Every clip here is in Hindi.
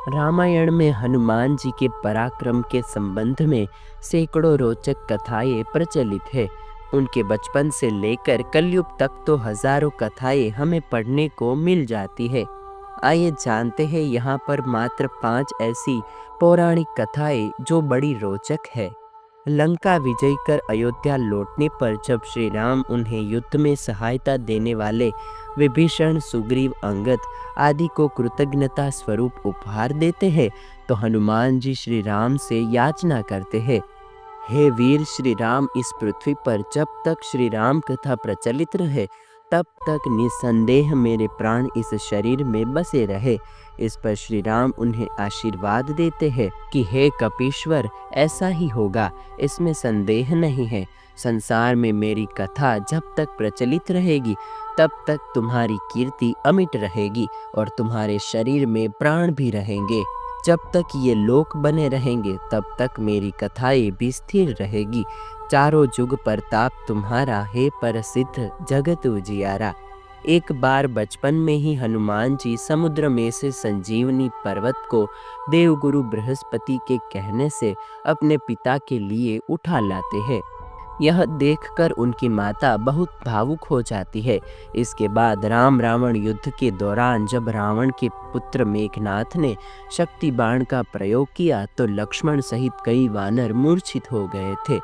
रामायण में हनुमान जी के पराक्रम के संबंध में सैकड़ों रोचक कथाएं प्रचलित है। उनके बचपन से लेकर कलयुग तक तो हजारों कथाएं हमें पढ़ने को मिल जाती है। आइए जानते हैं यहाँ पर मात्र 5 ऐसी पौराणिक कथाएं जो बड़ी रोचक है। लंका विजय कर अयोध्या लौटने पर जब श्री राम उन्हें युद्ध में सहायता देने वाले विभीषण, सुग्रीव, अंगद आदि को कृतज्ञता स्वरूप उपहार देते हैं, तो हनुमान जी श्री राम से याचना करते हैं, हे वीर श्री राम, इस पृथ्वी पर जब तक श्री राम कथा प्रचलित रहे तब तक निसंदेह मेरे प्राण इस शरीर में बसे रहे। इस पर श्री राम उन्हें आशीर्वाद देते हैं कि हे कपीश्वर, ऐसा ही होगा, इसमें संदेह नहीं है। संसार में मेरी कथा जब तक प्रचलित रहेगी तब तक तुम्हारी कीर्ति अमिट रहेगी और तुम्हारे शरीर में प्राण भी रहेंगे। जब तक ये लोक बने रहेंगे तब तक मेरी कथाएं भी स्थिर रहेगी। चारों जुग परताप तुम्हारा, हे प्रसिद्ध जगत उजियारा। एक बार बचपन में ही हनुमान जी समुद्र में से संजीवनी पर्वत को देवगुरु बृहस्पति के कहने से अपने पिता के लिए उठा लाते हैं। यह देखकर उनकी माता बहुत भावुक हो जाती है। इसके बाद राम रावण युद्ध के दौरान जब रावण के पुत्र मेघनाथ ने शक्ति बाण का प्रयोग किया तो लक्ष्मण सहित कई वानर मूर्छित हो गए थे।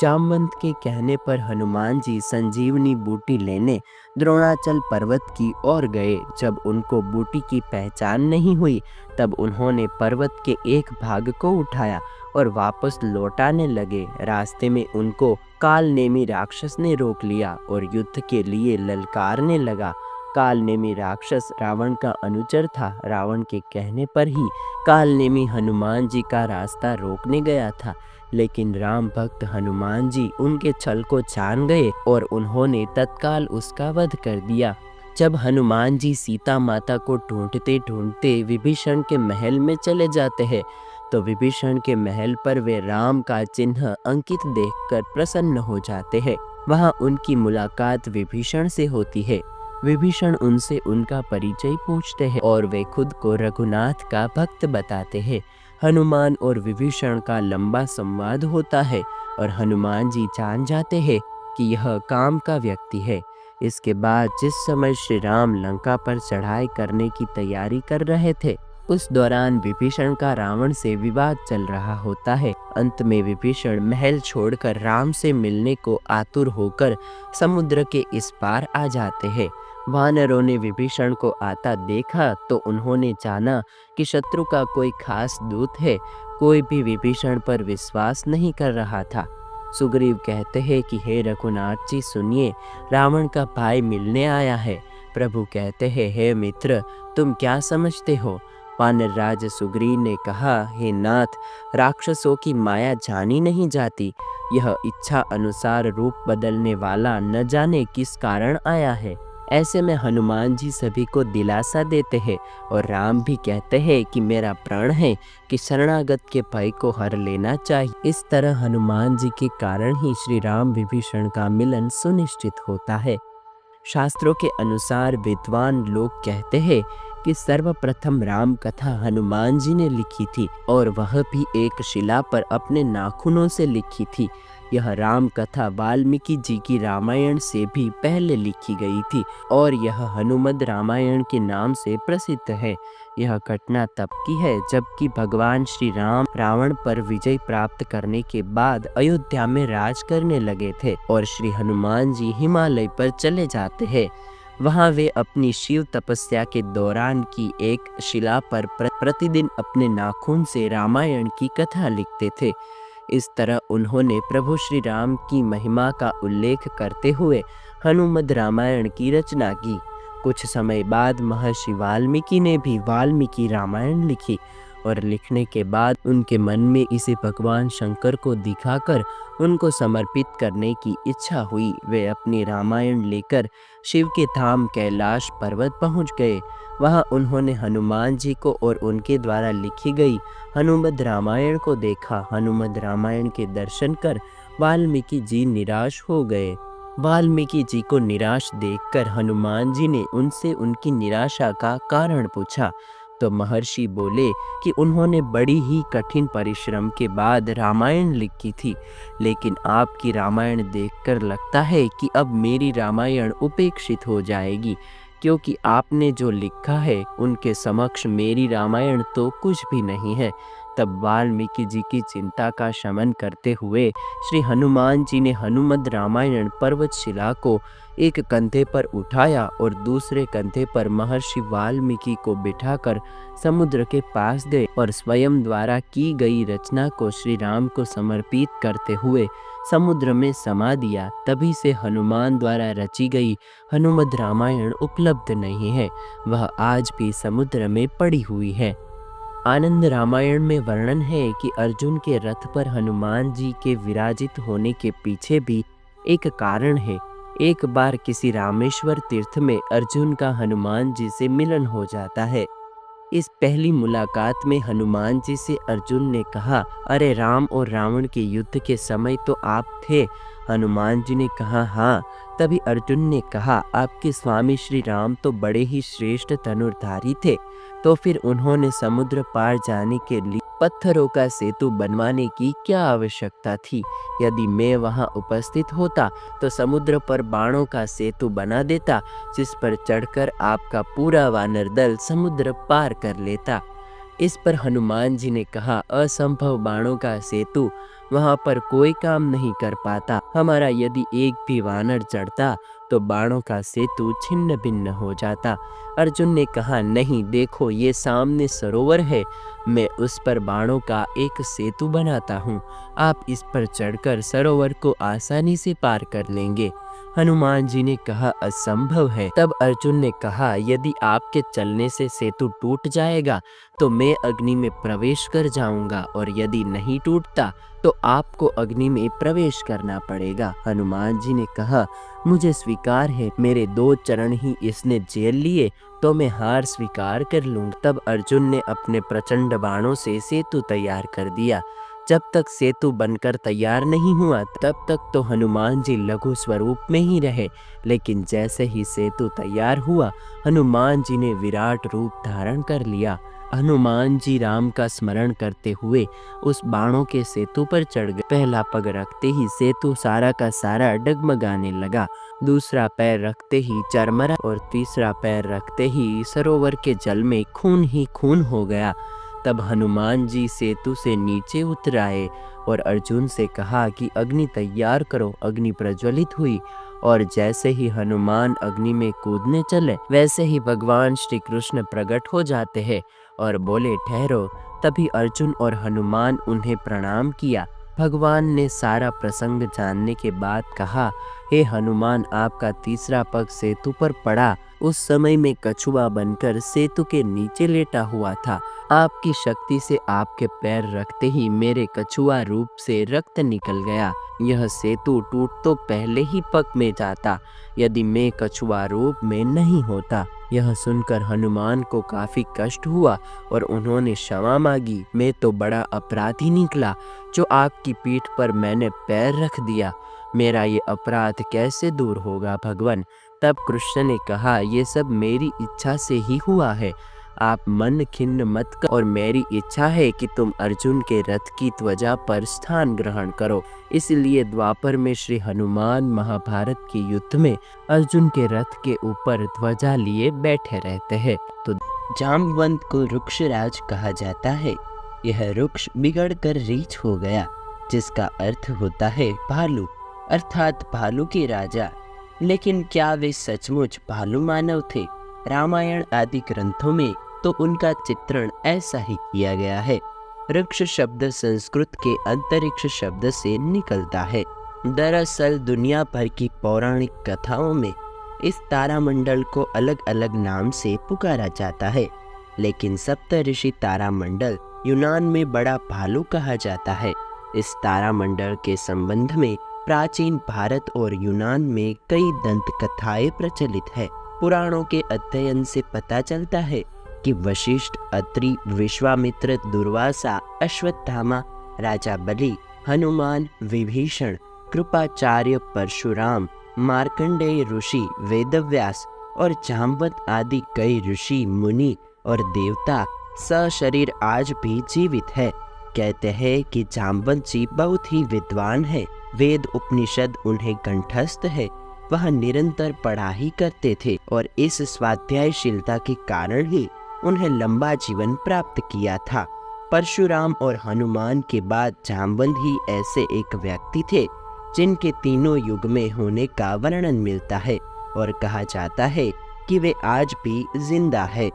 जामवंत के कहने पर हनुमान जी संजीवनी बूटी लेने द्रोणाचल पर्वत की ओर गए। जब उनको बूटी की पहचान नहीं हुई तब उन्होंने पर्वत के एक भाग को उठाया और वापस लौटाने लगे। रास्ते में उनको कालनेमी राक्षस ने रोक लिया और युद्ध के लिए ललकारने लगा। कालनेमी राक्षस रावण का अनुचर था। रावण के कहने पर ही कालनेमी हनुमान जी का रास्ता रोकने गया था, लेकिन राम भक्त हनुमान जी उनके छल को जान गए और उन्होंने तत्काल उसका वध कर दिया। जब हनुमान जी सीता माता को ढूंढते ढूंढते विभीषण के महल में चले जाते हैं तो विभीषण के महल पर वे राम का चिन्ह अंकित देखकर प्रसन्न हो जाते हैं। वहां उनकी मुलाकात विभीषण से होती है। विभीषण उनसे उनका परिचय पूछते हैं और वे खुद को रघुनाथ का भक्त बताते हैं। हनुमान और विभीषण का लंबा संवाद होता है और हनुमान जी जान जाते हैं कि यह काम का व्यक्ति है। इसके बाद जिस समय श्री राम लंका पर चढ़ाई करने की तैयारी कर रहे थे उस दौरान विभीषण का रावण से विवाद चल रहा होता है। अंत में विभीषण महल छोड़कर राम से मिलने को आतुर होकर समुद्र के इस पार आ जाते हैं। वानरों ने विभीषण को आता देखा तो उन्होंने जाना कि शत्रु का कोई खास दूत है। कोई भी विभीषण पर विश्वास नहीं कर रहा था। सुग्रीव कहते हैं कि हे रघुनाथ जी सुनिए, रावण का भाई मिलने आया है। प्रभु कहते हैं, हे मित्र, तुम क्या समझते हो? वानर राज सुग्रीव ने कहा, हे नाथ, राक्षसों की माया जानी नहीं जाती। यह इच्छा अनुसार रूप बदलने वाला न जाने किस कारण आया है। ऐसे में हनुमान जी सभी को दिलासा देते हैं और राम भी कहते हैं कि मेरा प्रण है कि शरणागत के भय को हर लेना चाहिए। इस तरह हनुमान जी के कारण ही श्री राम विभीषण का मिलन सुनिश्चित होता है। शास्त्रों के अनुसार विद्वान लोग कहते हैं कि सर्वप्रथम राम कथा हनुमान जी ने लिखी थी और वह भी एक शिला पर अपने नाखूनों से लिखी थी। यह राम कथा वाल्मीकि जी की रामायण से भी पहले लिखी गई थी और यह हनुमद रामायण के नाम से प्रसिद्ध है। यह घटना तब की है जबकि भगवान श्री राम रावण पर विजय प्राप्त करने के बाद अयोध्या में राज करने लगे थे और श्री हनुमान जी हिमालय पर चले जाते हैं। वहां वे अपनी शिव तपस्या के दौरान की एक शिला पर प्रतिदिन अपने नाखून से रामायण की कथा लिखते थे। इस तरह उन्होंने प्रभु श्री राम की महिमा का उल्लेख करते हुए हनुमद रामायण की रचना की। कुछ समय बाद महर्षि वाल्मीकि ने भी वाल्मीकि रामायण लिखी और लिखने के बाद उनके मन में इसे भगवान शंकर को दिखाकर उनको समर्पित करने की इच्छा हुई। वे अपनी रामायण लेकर शिव के धाम कैलाश पर्वत पहुंच गए। वहां उन्होंने हनुमान जी को और उनके द्वारा लिखी गई हनुमद रामायण को देखा। हनुमद रामायण के दर्शन कर वाल्मीकि जी निराश हो गए। वाल्मीकि जी को निराश देखकर हनुमान जी ने उनसे उनकी निराशा का कारण पूछा तो तो महर्षि बोले कि उन्होंने बड़ी ही कठिन परिश्रम के बाद रामायण लिखी थी, लेकिन आपकी रामायण देखकर लगता है कि अब मेरी रामायण उपेक्षित हो जाएगी, क्योंकि आपने जो लिखा है उनके समक्ष मेरी रामायण तो कुछ भी नहीं है। तब वाल्मीकि जी की चिंता का शमन करते हुए श्री हनुमान जी ने हनुमद रामायण पर्वतशिला को एक कंधे पर उठाया और दूसरे कंधे पर महर्षि वाल्मीकि को बिठाकर समुद्र के पास गए और स्वयं द्वारा की गई रचना को श्री राम को समर्पित करते हुए समुद्र में समा दिया। तभी से हनुमान द्वारा रची गई हनुमद रामायण उपलब्ध नहीं है, वह आज भी समुद्र में पड़ी हुई है। आनंद रामायण में वर्णन है कि अर्जुन के रथ पर हनुमान जी के विराजित होने के पीछे भी एक कारण है। एक बार किसी रामेश्वर तीर्थ में अर्जुन का हनुमान जी से मिलन हो जाता है। इस पहली मुलाकात में हनुमान जी से अर्जुन ने कहा, अरे राम और रावण के युद्ध के समय तो आप थे। हनुमान जी ने कहा, हाँ। तभी अर्जुन ने कहा, आपके स्वामी श्री राम तो बड़े ही श्रेष्ठ धनुर्धारी थे, तो फिर उन्होंने समुद्र पार जाने के लिए पत्थरों का सेतु बनवाने की क्या आवश्यकता थी? यदि मैं वहां उपस्थित होता तो समुद्र पर बाणों का सेतु बना देता, जिस पर चढ़कर आपका पूरा वानर दल समुद्र पार कर लेता। इस पर हनुमान जी ने कहा, असंभव बाणों का सेतु वहां पर कोई काम नहीं कर पाता। हमारा यदि एक भी वानर चढ़ता तो बाणों का सेतु छिन्न भिन्न हो जाता। अर्जुन ने कहा, नहीं, देखो ये सामने सरोवर है, मैं उस पर बाणों का एक सेतु बनाता हूँ, आप इस पर चढ़कर सरोवर को आसानी से पार कर लेंगे। हनुमान जी ने कहा, असंभव है। तब अर्जुन ने कहा, यदि आपके चलने से सेतु टूट जाएगा तो मैं अग्नि में प्रवेश कर जाऊंगा, और यदि नहीं टूटता तो आपको अग्नि में प्रवेश करना पड़ेगा। हनुमान जी ने कहा, मुझे स्वीकार है, मेरे 2 चरण ही इसने झेल लिए तो मैं हार स्वीकार कर लूँगा। तब अर्जुन ने अपने प्रचंड बाणों से सेतु तैयार कर दिया। जब तक सेतु बनकर तैयार नहीं हुआ तब तक तो हनुमान जी लघु स्वरूप में ही रहे, लेकिन जैसे ही सेतु तैयार हुआ हनुमान जी ने विराट रूप धारण कर लिया। हनुमान जी राम का स्मरण करते हुए उस बाणों के सेतु पर चढ़ गए। पहला पग रखते ही सेतु सारा का सारा डगमगाने लगा, दूसरा पैर रखते ही चरमरा और तीसरा पैर रखते ही सरोवर के जल में खून ही खून हो गया। तब हनुमान जी सेतु से नीचे उतर आए और अर्जुन से कहा कि अग्नि तैयार करो। अग्नि प्रज्वलित हुई और jैसे ही हनुमान अग्नि में कूदने चले वैसे ही भगवान श्री कृष्ण प्रकट हो जाते हैं और बोले, ठहरो। तभी अर्जुन और हनुमान उन्हें प्रणाम किया। भगवान ने सारा प्रसंग जानने के बाद कहा, हे हनुमान, आपका तीसरा पग सेतु पर पड़ा। उस समय में कछुआ बनकर सेतु के नीचे लेटा हुआ था। आपकी शक्ति से आपके पैर रखते ही मेरे कछुआ रूप से रक्त निकल गया। यह सेतु टूट तो पहले ही पग में जाता यदि मैं कछुआ रूप में नहीं होता। यह सुनकर हनुमान को काफी कष्ट हुआ और उन्होंने क्षमा मांगी। मैं तो बड़ा अपराधी निकला जो आपकी पीठ पर मैंने पैर रख दिया। मेरा ये अपराध कैसे दूर होगा भगवान? तब कृष्ण ने कहा, ये सब मेरी इच्छा से ही हुआ है, आप मन खिन्न मत कर, और मेरी इच्छा है कि तुम अर्जुन के रथ की ध्वजा पर स्थान ग्रहण करो। इसलिए द्वापर में श्री हनुमान महाभारत के युद्ध में अर्जुन के रथ के ऊपर ध्वजा लिए बैठे रहते हैं। तो जामवंत को वृक्षराज कहा जाता है। यह वृक्ष बिगड़कर रीछ हो गया, जिसका अर्थ होता है भालू, अर्थात भालू के राजा। लेकिन क्या वे सचमुच भालू मानव थे? रामायण आदि ग्रंथों में तो उनका चित्रण ऐसा ही किया गया है। वृक्ष शब्द संस्कृत के अंतरिक्ष शब्द से निकलता है। दरअसल दुनिया भर की पौराणिक कथाओं में इस तारामंडल को अलग अलग नाम से पुकारा जाता है, लेकिन सप्तऋषि तारामंडल यूनान में बड़ा भालू कहा जाता है। इस तारामंडल के संबंध में प्राचीन भारत और यूनान में कई दंत कथाएं प्रचलित है। पुराणों के अध्ययन से पता चलता है कि वशिष्ठ, अत्रि, विश्वामित्र, दुर्वासा, अश्वत्थामा, राजा बलि, हनुमान, विभीषण, कृपाचार्य, परशुराम, मार्कंडेय ऋषि, वेदव्यास और जामवंत आदि कई ऋषि मुनि और देवता सशरीर आज भी जीवित है। कहते हैं कि जाम्बवंत जी बहुत ही विद्वान है, वेद उपनिषद उन्हें कंठस्थ है। वह निरंतर पढ़ाई करते थे और इस स्वाध्यायशीलता के कारण ही उन्हें लंबा जीवन प्राप्त किया था। परशुराम और हनुमान के बाद जाम्बवंत ही ऐसे एक व्यक्ति थे जिनके तीनों युग में होने का वर्णन मिलता है और कहा जाता है कि वे आज भी जिंदा है।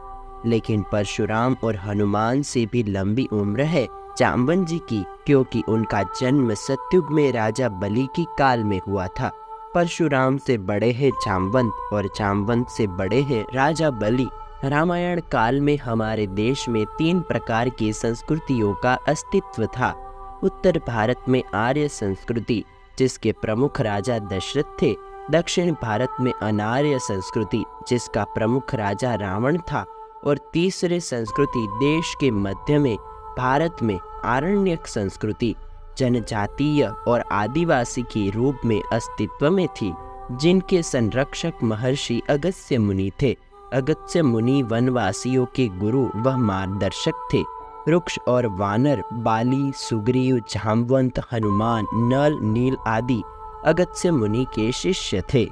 लेकिन परशुराम और हनुमान से भी लंबी उम्र है जाम्बवंत जी की, क्योंकि उनका जन्म सतयुग में राजा बलि की काल में हुआ था। परशुराम से बड़े हैं जाम्बवंत और जाम्बवंत से बड़े हैं राजा बलि। रामायण काल में हमारे देश में 3 प्रकार की संस्कृतियों का अस्तित्व था। उत्तर भारत में आर्य संस्कृति, जिसके प्रमुख राजा दशरथ थे। दक्षिण भारत में अनार्य संस्कृति, जिसका प्रमुख राजा रावण था। और तीसरे संस्कृति देश के मध्य में भारत में आरण्यक संस्कृति, जनजातीय और आदिवासी के रूप में अस्तित्व में थी, जिनके संरक्षक महर्षि अगस्त्य मुनि थे। अगस्त्य मुनि वनवासियों के गुरु व मार्गदर्शक थे। वृक्ष और वानर, बाली, सुग्रीव, जाम्बवंत, हनुमान, नल, नील आदि अगस्त्य मुनि के शिष्य थे।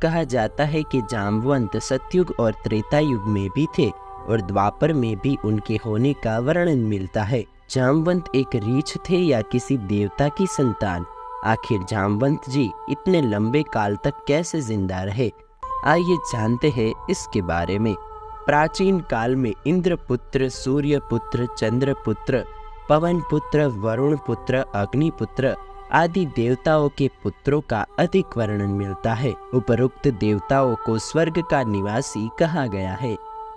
कहा जाता है कि जाम्बवंत सतयुग और त्रेता युग में भी थे और द्वापर में भी उनके होने का वर्णन मिलता है। जाम्बवंत एक रीछ थे या किसी देवता की संतान? आखिर जाम्बवंत जी इतने लंबे काल तक कैसे जिंदा रहे? आइए जानते हैं इसके बारे में। प्राचीन काल में इंद्रपुत्र, सूर्यपुत्र, चंद्रपुत्र, पवनपुत्र, वरुणपुत्र, अग्निपुत्र आदि देवताओं के पुत्रों का अधिक वर्णन मिलता है। उपरोक्त देवताओं को स्वर्ग का निवासी कहा गया है।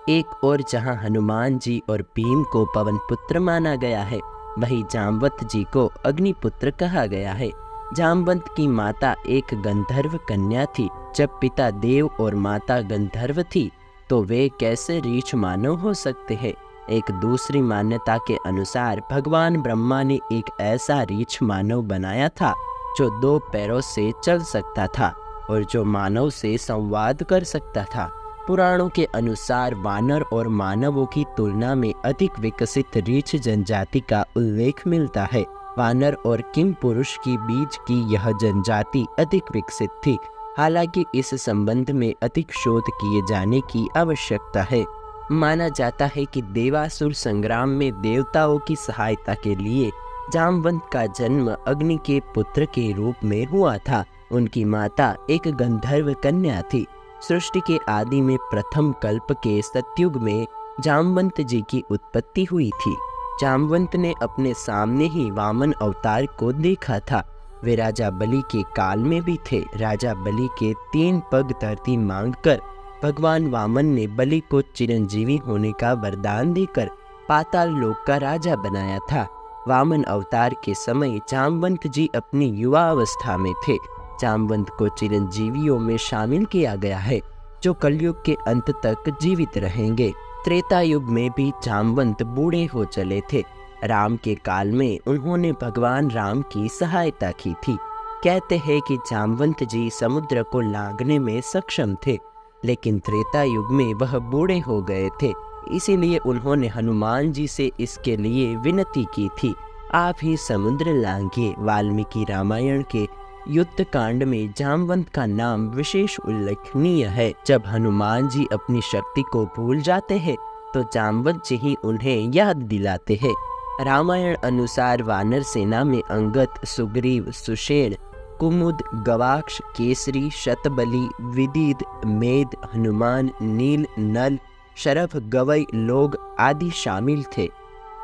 एक और जहां हनुमान जी और भीम को पवनपुत्र माना गया है, वहीं जाम्बवंत जी को अग्निपुत्र कहा गया है। जाम्बवंत की माता एक गंधर्व कन्या थी। जब पिता देव और माता गंधर्व थी तो वे कैसे रीछ मानव हो सकते हैं? एक दूसरी मान्यता के अनुसार भगवान ब्रह्मा ने एक ऐसा रीछ मानव बनाया था जो 2 पैरों से चल सकता था और जो मानव से संवाद कर सकता था। पुराणों के अनुसार वानर और मानवों की तुलना में अधिक विकसित रीछ जनजाति का उल्लेख मिलता है। वानर और किम पुरुष की बीच की यह जनजाति अधिक विकसित थी। हालांकि इस संबंध में अधिक शोध किए जाने की आवश्यकता है। माना जाता है कि देवासुर संग्राम में देवताओं की सहायता के लिए जाम्बवंत का जन्म अग्नि के पुत्र के रूप में हुआ था। उनकी माता एक गंधर्व कन्या थी। सृष्टि के आदि में प्रथम कल्प के सतयुग में जाम्बवंत जी की उत्पत्ति हुई थी। जाम्बवंत ने अपने सामने ही वामन अवतार को देखा था। वे राजा बलि के काल में भी थे। राजा बलि के 3 पग धरती मांगकर भगवान वामन ने बलि को चिरंजीवी होने का वरदान देकर पाताल लोक का राजा बनाया था। वामन अवतार के समय जाम्बवंत जी अपनी युवा अवस्था में थे। जाम्बवंत को चिरंजीवियों में शामिल किया गया है जो कलयुग के अंत तक जीवित रहेंगे। त्रेता युग में भी जाम्बवंत बूढ़े हो चले थे। राम के काल में उन्होंने भगवान राम की सहायता की थी। कहते हैं कि जाम्बवंत जी समुद्र को लांघने में सक्षम थे, लेकिन त्रेता युग में वह बूढ़े हो गए थे। इसीलिए उन्होंने हनुमान जी से इसके लिए विनती की थी, आप ही समुद्र लांघिए। वाल्मीकि रामायण के युद्ध कांड में जाम्बवंत का नाम विशेष उल्लेखनीय है। जब हनुमान जी अपनी शक्ति को भूल जाते हैं तो जाम्बवंत जी ही उन्हें याद दिलाते हैं। रामायण अनुसार वानर सेना में अंगद, सुग्रीव, सुषेण, कुमुद, गवाक्ष, केसरी, शतबली, विदित, मेद, हनुमान, नील, नल, शरभ, गवई, लोग आदि शामिल थे।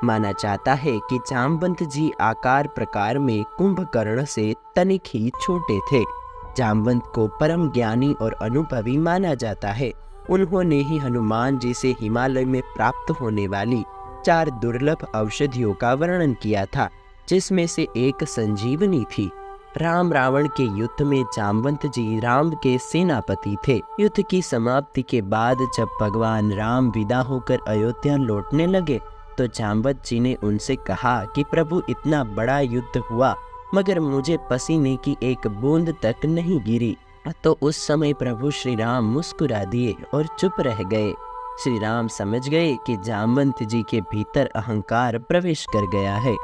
माना जाता है कि जाम्बवंत जी आकार प्रकार में कुंभकर्ण से तनिक ही छोटे थे। जाम्बवंत को परम ज्ञानी और अनुभवी माना जाता है। उन्होंने ही हनुमान जी से हिमालय में प्राप्त होने वाली 4 दुर्लभ औषधियों का वर्णन किया था, जिसमें से एक संजीवनी थी। राम रावण के युद्ध में जाम्बवंत जी राम के सेनापति थे। युद्ध की समाप्ति के बाद जब भगवान राम विदा होकर अयोध्या लौटने लगे तो जाम्बवंत जी ने उनसे कहा कि प्रभु, इतना बड़ा युद्ध हुआ मगर मुझे पसीने की एक बूंद तक नहीं गिरी। तो उस समय प्रभु श्री राम मुस्कुरा दिए और चुप रह गए। श्री राम समझ गए कि जामवंत जी के भीतर अहंकार प्रवेश कर गया है।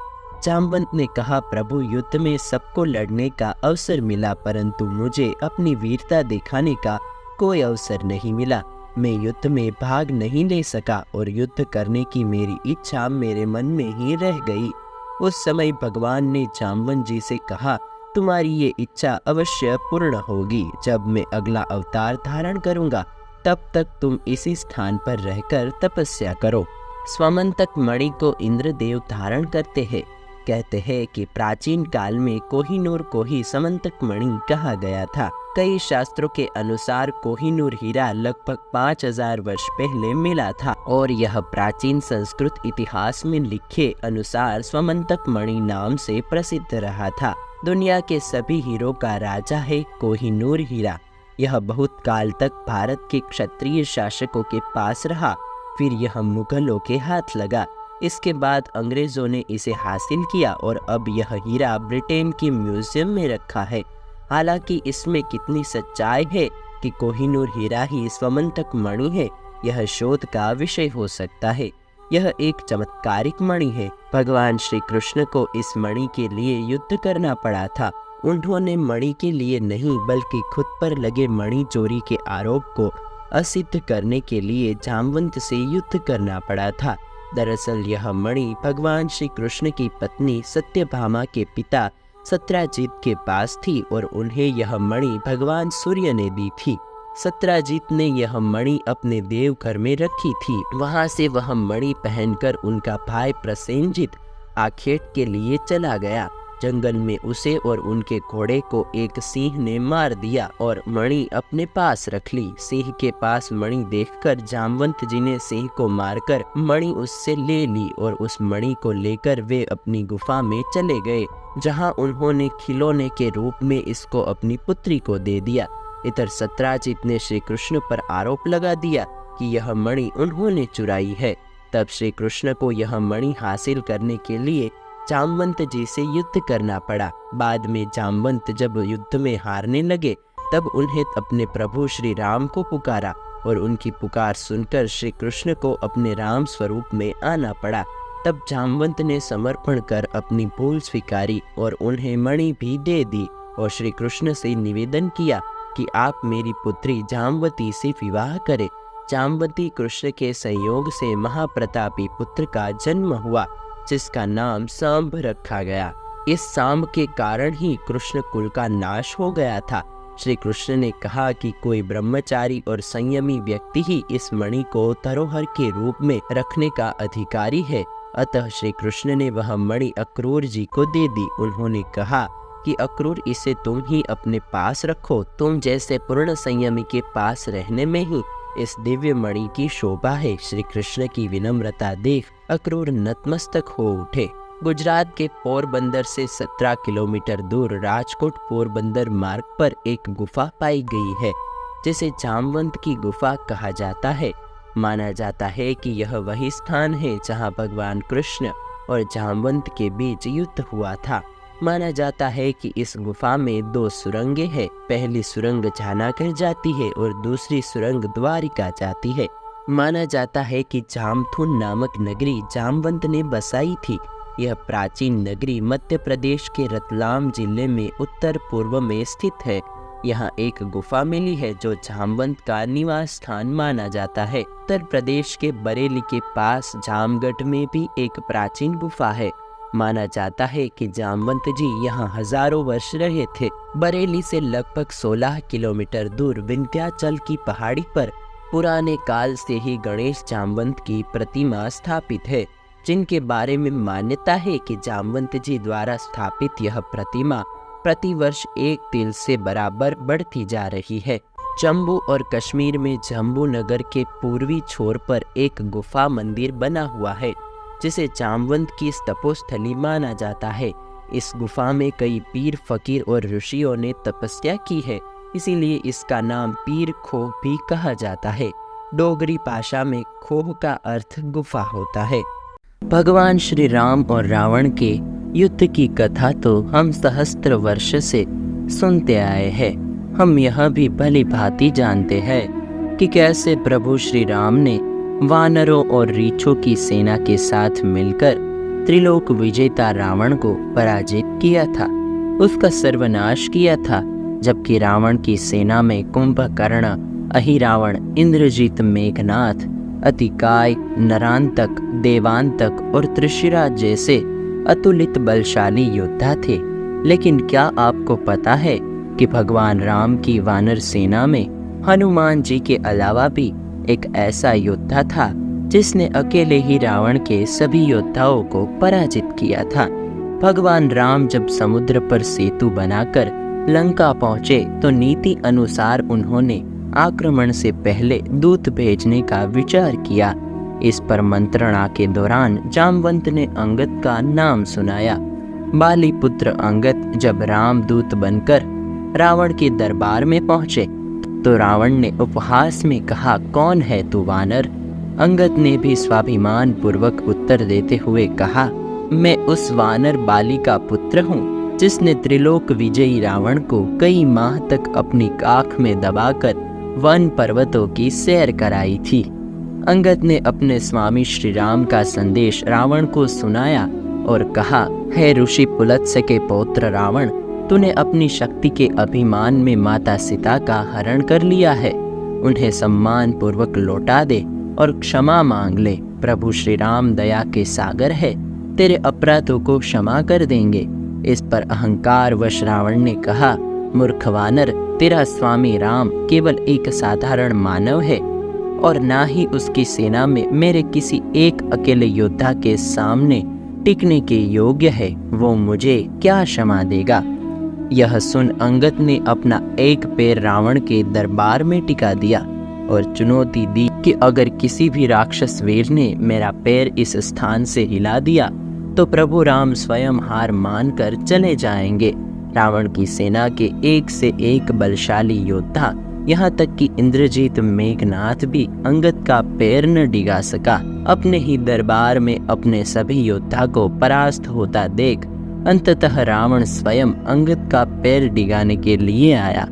जामवंत ने कहा, प्रभु, युद्ध में सबको लड़ने का अवसर मिला, परंतु मुझे अपनी वीरता दिखाने का कोई अवसर नहीं मिला। मैं युद्ध में भाग नहीं ले सका और युद्ध करने की मेरी इच्छा मेरे मन में ही रह गई। उस समय भगवान ने जामवंत जी से कहा, तुम्हारी ये इच्छा अवश्य पूर्ण होगी। जब मैं अगला अवतार धारण करूंगा, तब तक तुम इसी स्थान पर रहकर तपस्या करो। स्वमंतक मणि को इंद्रदेव धारण करते हैं। कहते हैं कि प्राचीन काल में कोहिनूर को ही समंतक मणि कहा गया था। कई शास्त्रों के अनुसार कोहिनूर हीरा लगभग 5000 वर्ष पहले मिला था और यह प्राचीन संस्कृत इतिहास में लिखे अनुसार स्वमंतक मणि नाम से प्रसिद्ध रहा था। दुनिया के सभी हीरों का राजा है कोहिनूर हीरा। यह बहुत काल तक भारत के क्षत्रिय शासकों के पास रहा, फिर यह मुगलों के हाथ लगा। इसके बाद अंग्रेजों ने इसे हासिल किया और अब यह हीरा ब्रिटेन के म्यूजियम में रखा है। हालांकि इसमें कितनी सच्चाई है कि कोहिनूर हीरा ही स्वमंतक मणि है, यह शोध का विषय हो सकता है। यह एक चमत्कारिक मणि है। भगवान श्री कृष्ण को इस मणि के लिए युद्ध करना पड़ा था। उन्होंने मणि के लिए नहीं बल्कि खुद पर लगे मणि चोरी के आरोप को असिद्ध करने के लिए जामवंत से युद्ध करना पड़ा था। दरअसल यह मणि भगवान श्री कृष्ण की पत्नी सत्यभामा के पिता सत्यजीत के पास थी और उन्हें यह मणि भगवान सूर्य ने दी थी। सत्यजीत ने यह मणि अपने देवघर में रखी थी। वहां से वह मणि पहनकर उनका भाई प्रसेनजीत आखेट के लिए चला गया। जंगल में उसे और उनके घोड़े को एक सिंह ने मार दिया और मणि अपने पास रख ली। सिंह के पास मणि देखकर जामवंत जी ने सिंह को मारकर मणि उससे ले ली और उस मणि को लेकर वे अपनी गुफा में चले गए, जहां उन्होंने खिलौने के रूप में इसको अपनी पुत्री को दे दिया। इधर सत्यजीत ने श्री कृष्ण पर आरोप लगा दिया कि यह मणि उन्होंने चुराई है। तब श्री कृष्ण को यह मणि हासिल करने के लिए जामवंत जी से युद्ध करना पड़ा। बाद में जामवंत जब युद्ध में हारने लगे, तब उन्हें अपने प्रभु श्री राम को पुकारा और उनकी पुकार सुनकर श्री कृष्ण को अपने राम स्वरूप में आना पड़ा। तब जामवंत ने समर्पण कर अपनी भूल स्वीकारी और उन्हें मणि भी दे दी और श्री कृष्ण से निवेदन किया कि आप मेरी पुत्री जामवती से विवाह करें। जामवती कृष्ण के संयोग से महाप्रतापी पुत्र का जन्म हुआ, जिसका नाम सांब रखा गया। इस सांब के कारण ही कृष्ण कुल का नाश हो गया था। श्री कृष्ण ने कहा कि कोई ब्रह्मचारी और संयमी व्यक्ति ही इस मणि को धरोहर के रूप में रखने का अधिकारी है। अतः श्री कृष्ण ने वह मणि अक्रूर जी को दे दी। उन्होंने कहा कि अक्रूर, इसे तुम ही अपने पास रखो। तुम जैसे पूर्ण संयमी के पास रहने में ही इस दिव्य मणि की शोभा है। श्री कृष्ण की विनम्रता देख अक्रूर नतमस्तक हो उठे। गुजरात के पोरबंदर से 17 किलोमीटर दूर राजकोट पोरबंदर मार्ग पर एक गुफा पाई गई है, जिसे जामवंत की गुफा कहा जाता है। माना जाता है कि यह वही स्थान है जहां भगवान कृष्ण और जामवंत के बीच युद्ध हुआ था। माना जाता है कि इस गुफा में 2 सुरंगें हैं। पहली सुरंग जानाकर जाती है और दूसरी सुरंग द्वारिका जाती है। माना जाता है कि जामथुन नामक नगरी जामवंत ने बसाई थी। यह प्राचीन नगरी मध्य प्रदेश के रतलाम जिले में उत्तर पूर्व में स्थित है। यहाँ एक गुफा मिली है जो जामवंत का निवास स्थान माना जाता है। उत्तर प्रदेश के बरेली के पास जामगढ़ में भी एक प्राचीन गुफा है। माना जाता है कि जामवंत जी यहाँ हजारों वर्ष रहे थे। बरेली से लगभग 16 किलोमीटर दूर विंध्याचल की पहाड़ी पर पुराने काल से ही गणेश जामवंत की प्रतिमा स्थापित है, जिनके बारे में मान्यता है कि जामवंत जी द्वारा स्थापित यह प्रतिमा प्रतिवर्ष 1 तिल से बराबर बढ़ती जा रही है। जम्मू और कश्मीर में जम्मू नगर के पूर्वी छोर पर एक गुफा मंदिर बना हुआ है, जिसे जामवंत की तपोस्थली माना जाता है। इस गुफा में कई पीर, फकीर और ऋषियों ने तपस्या की है, इसीलिए इसका नाम पीर खोह भी कहा जाता है। डोगरी भाषा में खोह का अर्थ गुफा होता है। भगवान श्री राम और रावण के युद्ध की कथा तो हम सहस्त्र वर्ष से सुनते आए हैं। हम यह भी भली भांति जानते हैं कि कैसे प्रभु श्री राम ने वानरों और रीछों की सेना के साथ मिलकर त्रिलोक विजेता रावण को पराजित किया था, उसका सर्वनाश किया था। जबकि रावण की सेना में कुंभकर्ण, अहिरावण, इंद्रजीत, मेघनाथ, अतिकाय, नरांतक, देवांतक और त्रिशिरा जैसे अतुलित बलशाली योद्धा थे। लेकिन क्या आपको पता है कि भगवान राम की वानर सेना में हनुमान जी के अलावा भी एक ऐसा योद्धा था जिसने अकेले ही रावण के सभी योद्धाओं को पराजित किया था। भगवान राम जब समुद्र पर सेतु बनाकर लंका पहुंचे तो नीति अनुसार उन्होंने आक्रमण से पहले दूत भेजने का विचार किया। इस पर मंत्रणा के दौरान जामवंत ने अंगद का नाम सुनाया। बाली पुत्र अंगद जब रामदूत बनकर रावण के दरबार में पहुंचे तो रावण ने उपहास में कहा, कौन है तू वानर? अंगद ने भी स्वाभिमान पूर्वक उत्तर देते हुए कहा, मैं उस वानर बाली का पुत्र हूँ जिसने त्रिलोक विजयी रावण को कई माह तक अपनी काख में दबाकर वन पर्वतों की सैर कराई थी। अंगद ने अपने स्वामी श्री राम का संदेश रावण को सुनाया और कहा, हे ऋषि पुलत्स्य के पौत्र रावण, तूने अपनी शक्ति के अभिमान में माता सीता का हरण कर लिया है। उन्हें सम्मान पूर्वक लौटा दे और क्षमा मांग ले। प्रभु श्री राम दया के सागर है, तेरे अपराधों को क्षमा कर देंगे। इस पर अहंकार वश रावण ने कहा, मूर्ख वानर, तेरा स्वामी राम केवल एक साधारण मानव है और ना ही उसकी सेना में मेरे किसी एक अकेले योद्धा के सामने टिकने के योग्य है। वो मुझे क्या क्षमा देगा? यह सुन अंगद ने अपना एक पैर रावण के दरबार में टिका दिया और चुनौती दी कि अगर किसी भी राक्षस वीर ने मेरा पैर इस स्थान से हिला दिया तो प्रभु राम स्वयं हार मानकर चले जाएंगे। रावण की सेना के एक से एक बलशाली योद्धा, यहाँ तक कि इंद्रजीत मेघनाथ भी अंगद का पैर न डिगा सका। अपने ही दरबार में अपने सभी योद्धा को परास्त होता देख अंततः रावण स्वयं अंगद का पैर डिगाने के लिए आया।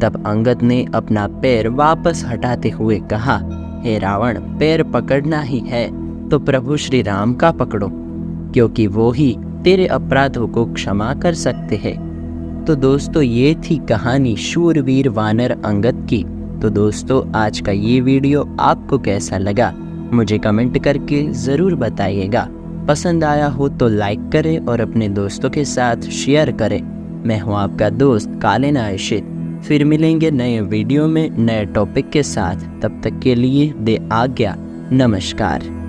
तब अंगद ने अपना पैर वापस हटाते हुए कहा, हे रावण, पैर पकड़ना ही है तो प्रभु श्री राम का पकड़ो, क्योंकि वो ही तेरे अपराधों को क्षमा कर सकते हैं। तो दोस्तों, ये थी कहानी शूरवीर वानर अंगद की। तो दोस्तों, आज का ये वीडियो आपको कैसा लगा मुझे कमेंट करके ज़रूर बताइएगा। पसंद आया हो तो लाइक करें और अपने दोस्तों के साथ शेयर करें। मैं हूँ आपका दोस्त कालिन आयशित। फिर मिलेंगे नए वीडियो में नए टॉपिक के साथ। तब तक के लिए दे आज्ञा। नमस्कार।